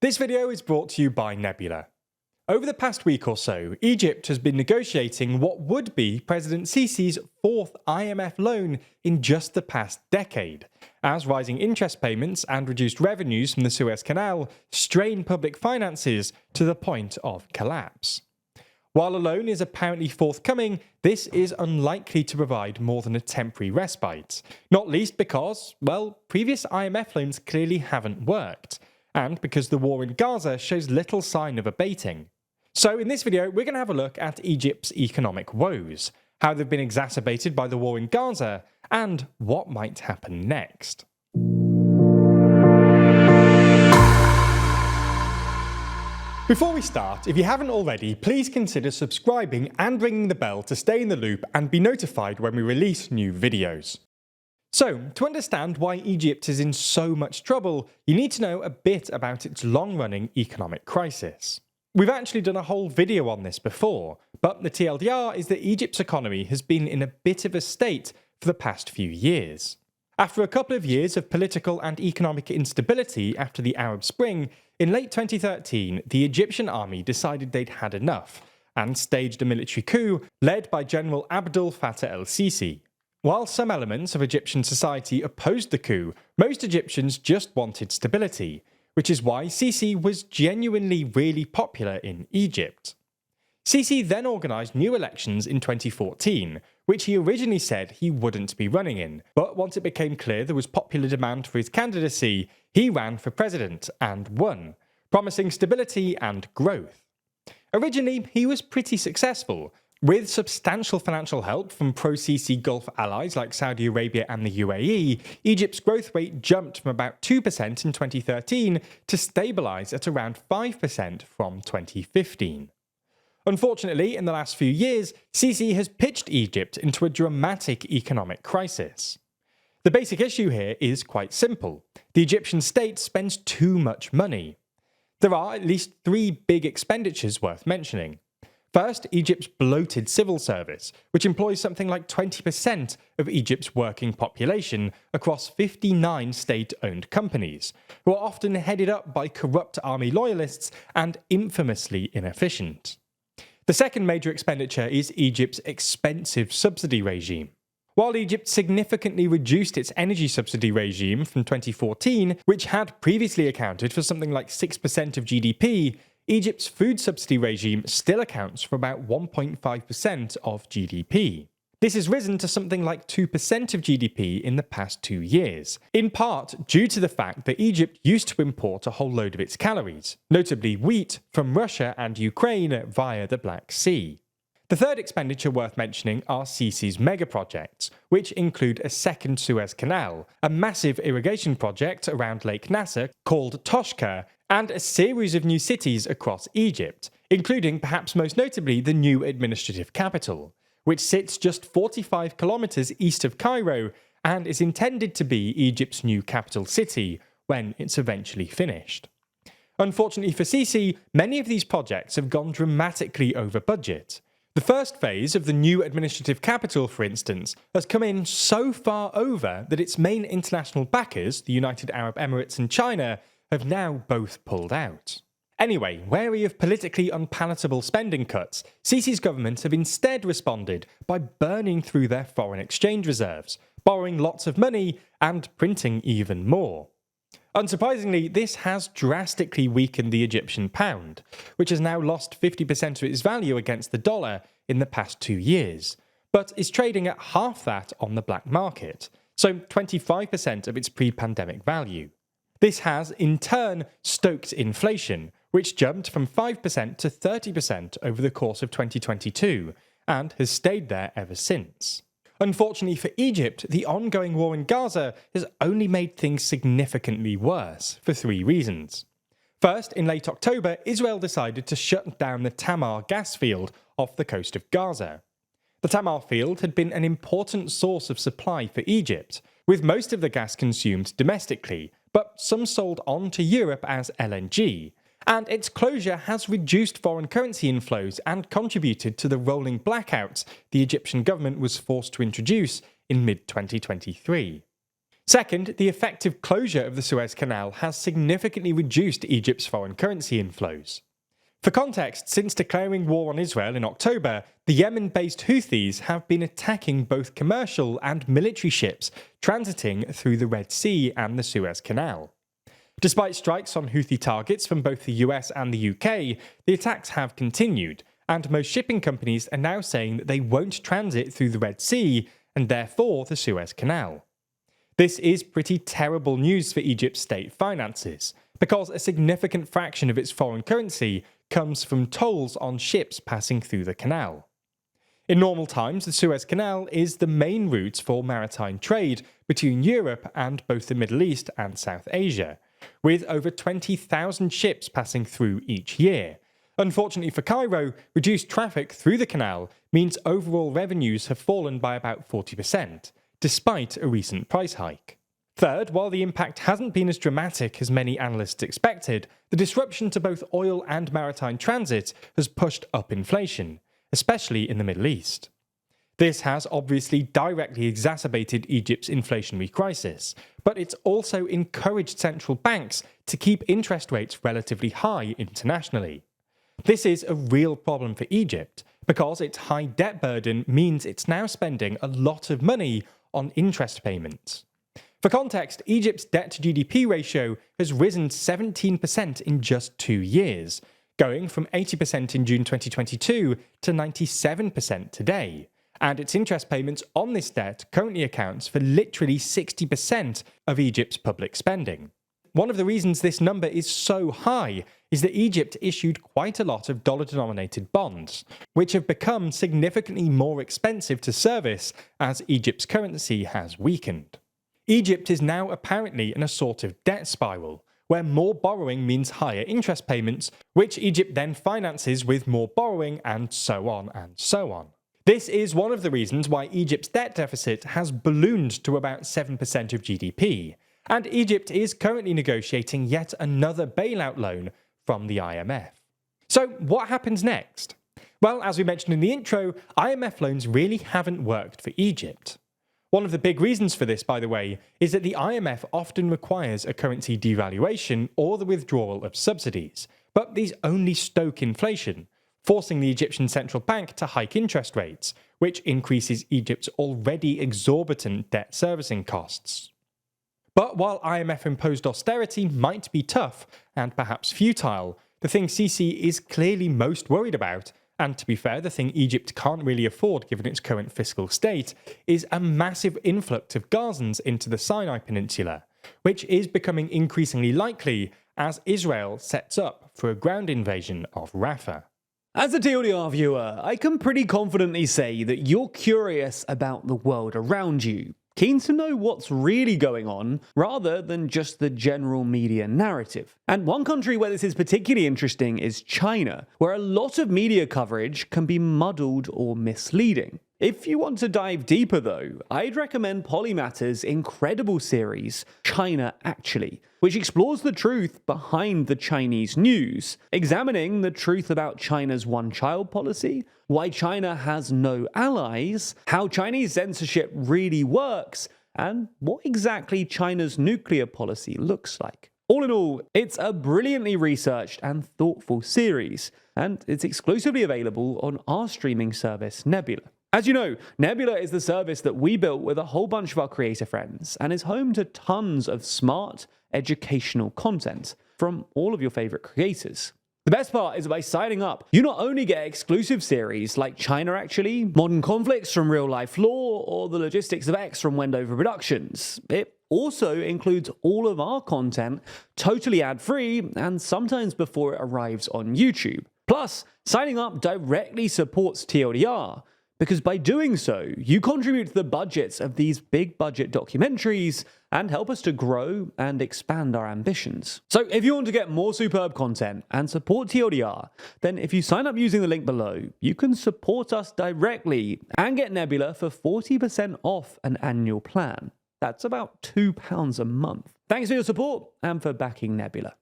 This video is brought to you by Nebula. Over the past week or so, Egypt has been negotiating what would be President Sisi's fourth IMF loan in just the past decade, as rising interest payments and reduced revenues from the Suez Canal strain public finances to the point of collapse. While a loan is apparently forthcoming, this is unlikely to provide more than a temporary respite, not least because, well, previous IMF loans clearly haven't worked, and because the war in Gaza shows little sign of abating. So in this video, we're going to have a look at Egypt's economic woes, how they've been exacerbated by the war in Gaza, and what might happen next. Before we start, if you haven't already, please consider subscribing and ringing the bell to stay in the loop and be notified when we release new videos. So, to understand why Egypt is in so much trouble, you need to know a bit about its long-running economic crisis. We've actually done a whole video on this before, but the TLDR is that Egypt's economy has been in a bit of a state for the past few years. After a couple of years of political and economic instability after the Arab Spring, in late 2013, the Egyptian army decided they'd had enough and staged a military coup led by General Abdel Fattah el-Sisi. While some elements of Egyptian society opposed the coup, most Egyptians just wanted stability, which is why Sisi was genuinely really popular in Egypt. Sisi then organised new elections in 2014, which he originally said he wouldn't be running in, but once it became clear there was popular demand for his candidacy, he ran for president and won, promising stability and growth. Originally, he was pretty successful. With substantial financial help from pro-Sisi Gulf allies like Saudi Arabia and the UAE, Egypt's growth rate jumped from about 2% in 2013 to stabilise at around 5% from 2015. Unfortunately, in the last few years, Sisi has pitched Egypt into a dramatic economic crisis. The basic issue here is quite simple. The Egyptian state spends too much money. There are at least three big expenditures worth mentioning. First, Egypt's bloated civil service, which employs something like 20% of Egypt's working population across 59 state-owned companies, who are often headed up by corrupt army loyalists and infamously inefficient. The second major expenditure is Egypt's expensive subsidy regime. While Egypt significantly reduced its energy subsidy regime from 2014, which had previously accounted for something like 6% of GDP, Egypt's food subsidy regime still accounts for about 1.5% of GDP. This has risen to something like 2% of GDP in the past 2 years, in part due to the fact that Egypt used to import a whole load of its calories, notably wheat, from Russia and Ukraine via the Black Sea. The third expenditure worth mentioning are Sisi's megaprojects, which include a second Suez Canal, a massive irrigation project around Lake Nasser called Toshka, and a series of new cities across Egypt, including perhaps most notably the new administrative capital, which sits just 45 kilometers east of Cairo and is intended to be Egypt's new capital city when it's eventually finished. Unfortunately for Sisi, many of these projects have gone dramatically over budget. The first phase of the new administrative capital, for instance, has come in so far over that its main international backers, the United Arab Emirates and China, have now both pulled out. Anyway, wary of politically unpalatable spending cuts, Sisi's government have instead responded by burning through their foreign exchange reserves, borrowing lots of money and printing even more. Unsurprisingly, this has drastically weakened the Egyptian pound, which has now lost 50% of its value against the dollar in the past 2 years, but is trading at half that on the black market, so 25% of its pre-pandemic value. This has, in turn, stoked inflation, which jumped from 5% to 30% over the course of 2022, and has stayed there ever since. Unfortunately for Egypt, the ongoing war in Gaza has only made things significantly worse, for 3 reasons. First, in late October, Israel decided to shut down the Tamar gas field off the coast of Gaza. The Tamar field had been an important source of supply for Egypt, with most of the gas consumed domestically, but some sold on to Europe as LNG, and its closure has reduced foreign currency inflows and contributed to the rolling blackouts the Egyptian government was forced to introduce in mid-2023. Second, the effective closure of the Suez Canal has significantly reduced Egypt's foreign currency inflows. For context, since declaring war on Israel in October, the Yemen-based Houthis have been attacking both commercial and military ships transiting through the Red Sea and the Suez Canal. Despite strikes on Houthi targets from both the US and the UK, the attacks have continued, and most shipping companies are now saying that they won't transit through the Red Sea and therefore the Suez Canal. This is pretty terrible news for Egypt's state finances, because a significant fraction of its foreign currency comes from tolls on ships passing through the canal. In normal times, the Suez Canal is the main route for maritime trade between Europe and both the Middle East and South Asia, with over 20,000 ships passing through each year. Unfortunately for Cairo, reduced traffic through the canal means overall revenues have fallen by about 40%, despite a recent price hike. Third, while the impact hasn't been as dramatic as many analysts expected, the disruption to both oil and maritime transit has pushed up inflation, especially in the Middle East. This has obviously directly exacerbated Egypt's inflationary crisis, but it's also encouraged central banks to keep interest rates relatively high internationally. This is a real problem for Egypt, because its high debt burden means it's now spending a lot of money on interest payments. For context, Egypt's debt-to-GDP ratio has risen 17% in just 2 years, going from 80% in June 2022 to 97% today, and its interest payments on this debt currently accounts for literally 60% of Egypt's public spending. One of the reasons this number is so high is that Egypt issued quite a lot of dollar-denominated bonds, which have become significantly more expensive to service as Egypt's currency has weakened. Egypt is now apparently in a sort of debt spiral, where more borrowing means higher interest payments, which Egypt then finances with more borrowing, and so on and so on. This is one of the reasons why Egypt's debt deficit has ballooned to about 7% of GDP, and Egypt is currently negotiating yet another bailout loan from the IMF. So what happens next? Well, as we mentioned in the intro, IMF loans really haven't worked for Egypt. One of the big reasons for this, by the way, is that the IMF often requires a currency devaluation or the withdrawal of subsidies, but these only stoke inflation, forcing the Egyptian central bank to hike interest rates, which increases Egypt's already exorbitant debt servicing costs. But while IMF-imposed austerity might be tough and perhaps futile, the thing Sisi is clearly most worried about, and to be fair, the thing Egypt can't really afford given its current fiscal state, is a massive influx of Gazans into the Sinai Peninsula, which is becoming increasingly likely as Israel sets up for a ground invasion of Rafah. As a TLDR viewer, I can pretty confidently say that you're curious about the world around you, keen to know what's really going on, rather than just the general media narrative. And one country where this is particularly interesting is China, where a lot of media coverage can be muddled or misleading. If you want to dive deeper though, I'd recommend Polymatter's incredible series, China Actually, which explores the truth behind the Chinese news, examining the truth about China's one-child policy, why China has no allies, how Chinese censorship really works, and what exactly China's nuclear policy looks like. All in all, it's a brilliantly researched and thoughtful series, and it's exclusively available on our streaming service Nebula. As you know, Nebula is the service that we built with a whole bunch of our creator friends, and is home to tons of smart, educational content from all of your favorite creators. The best part is by signing up, you not only get exclusive series like China Actually, Modern Conflicts from Real Life Law, or The Logistics of X from Wendover Productions. It also includes all of our content totally ad-free and sometimes before it arrives on YouTube. Plus, signing up directly supports TLDR, because by doing so, you contribute to the budgets of these big budget documentaries and help us to grow and expand our ambitions. So if you want to get more superb content and support TLDR, then if you sign up using the link below, you can support us directly and get Nebula for 40% off an annual plan. That's about £2 a month. Thanks for your support and for backing Nebula.